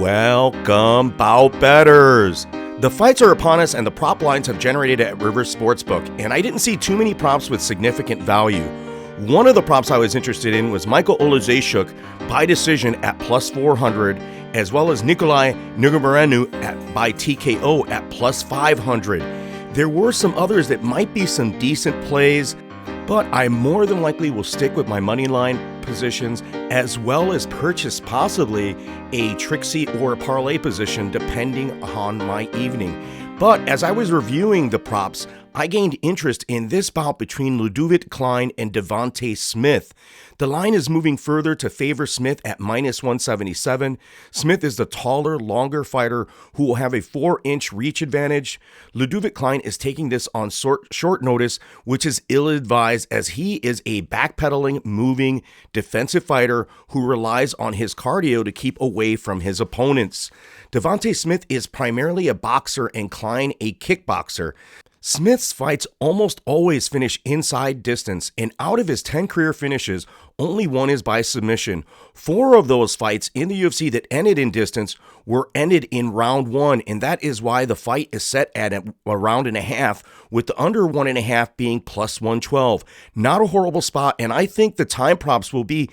Welcome, bout betters. The fights are upon us and the prop lines have generated at Rivers Sportsbook, and I didn't see too many props with significant value. One of the props I was interested in was Michael Olazejczuk by decision at plus 400, as well as Nikolai Negumereanu by TKO at plus 500. There were some others that might be some decent plays, but I more than likely will stick with my money line positions, as well as purchase possibly a Trixie or a parlay position depending on my evening. But as I was reviewing the props, I gained interest in this bout between Ludovit Klein and Devonte Smith. The line is moving further to favor Smith at minus 177. Smith is the taller, longer fighter who will have a 4-inch reach advantage. Ludovit Klein is taking this on short notice, which is ill-advised as he is a backpedaling, moving, defensive fighter who relies on his cardio to keep away from his opponents. Devonte Smith is primarily a boxer and Klein a kickboxer. Smith's fights almost always finish inside distance, and out of his 10 career finishes, only one is by submission. 4 of those fights in the UFC that ended in distance were ended in round 1, and that is why the fight is set at a round and a half, with the under 1.5 being plus 112. Not a horrible spot, and I think the time props will be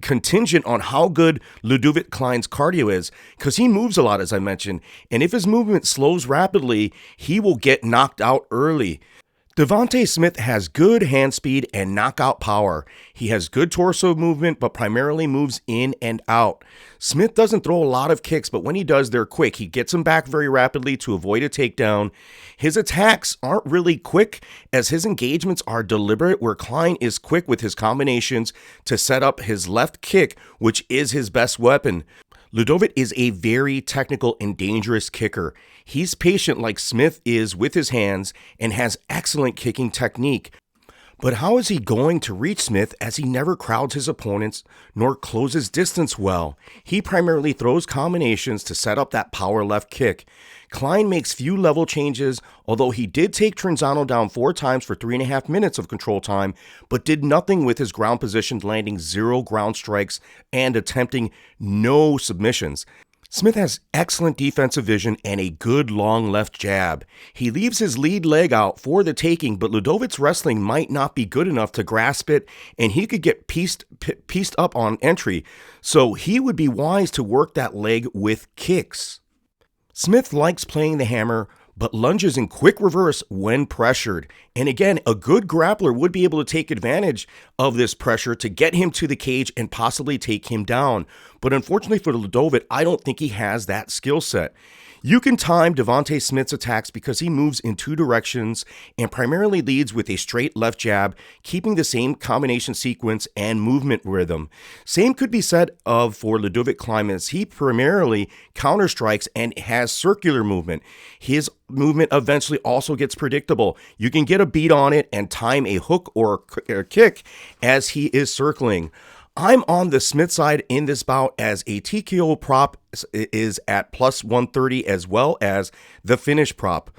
contingent on how good Ludovit Klein's cardio is, because he moves a lot, as I mentioned, and if his movement slows rapidly, he will get knocked out early. Devonte Smith has good hand speed and knockout power. He has good torso movement, but primarily moves in and out. Smith doesn't throw a lot of kicks, but when he does, they're quick. He gets them back very rapidly to avoid a takedown. His attacks aren't really quick, as his engagements are deliberate, where Klein is quick with his combinations to set up his left kick, which is his best weapon. Ludovit is a very technical and dangerous kicker. He's patient like Smith is with his hands and has excellent kicking technique. But how is he going to reach Smith, as he never crowds his opponents nor closes distance well? He primarily throws combinations to set up that power left kick. Klein makes few level changes, although he did take Trenzano down 4 times for 3.5 minutes of control time, but did nothing with his ground position, landing 0 ground strikes and attempting no submissions. Smith has excellent defensive vision and a good long left jab. He leaves his lead leg out for the taking, but Ludovit's wrestling might not be good enough to grasp it, and he could get pieced up on entry, so he would be wise to work that leg with kicks. Smith likes playing the hammer, but lunges in quick reverse when pressured. And again, a good grappler would be able to take advantage of this pressure to get him to the cage and possibly take him down. But unfortunately for Ludovit, I don't think he has that skill set. You can time Devonte Smith's attacks because he moves in 2 directions and primarily leads with a straight left jab, keeping the same combination sequence and movement rhythm. Same could be said of for Ludovit Klein, as he primarily counterstrikes and has circular movement. His movement eventually also gets predictable. You can get a beat on it and time a hook or a kick as he is circling. I'm on the Smith side in this bout, as a TKO prop is at plus 130, as well as the finish prop.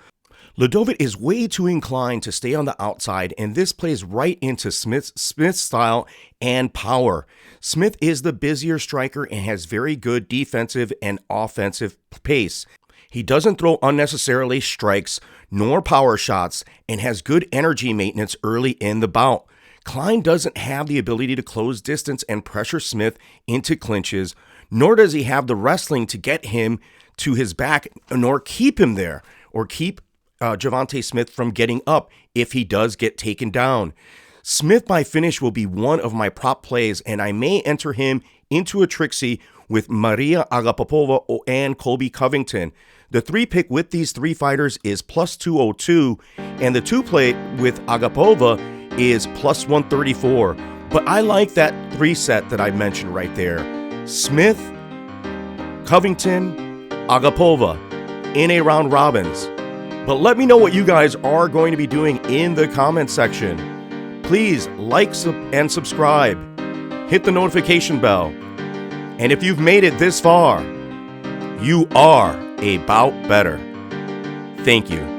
Ludovit is way too inclined to stay on the outside, and this plays right into Smith's style and power. Smith is the busier striker and has very good defensive and offensive pace. He doesn't throw unnecessarily strikes nor power shots and has good energy maintenance early in the bout. Klein doesn't have the ability to close distance and pressure Smith into clinches, nor does he have the wrestling to get him to his back, nor keep him there, or keep Devonte Smith from getting up if he does get taken down. Smith by finish will be one of my prop plays, and I may enter him into a Trixie with Maria Agapova and Colby Covington. The 3 pick with these 3 fighters is plus 202, and the 2 play with Agapova is plus 134, but I like that 3 set that I mentioned right there. Smith, Covington, Agapova in a round robins. But let me know what you guys are going to be doing in the comment section. Please like and subscribe. Hit the notification bell. And if you've made it this far, you are a bout better. Thank you.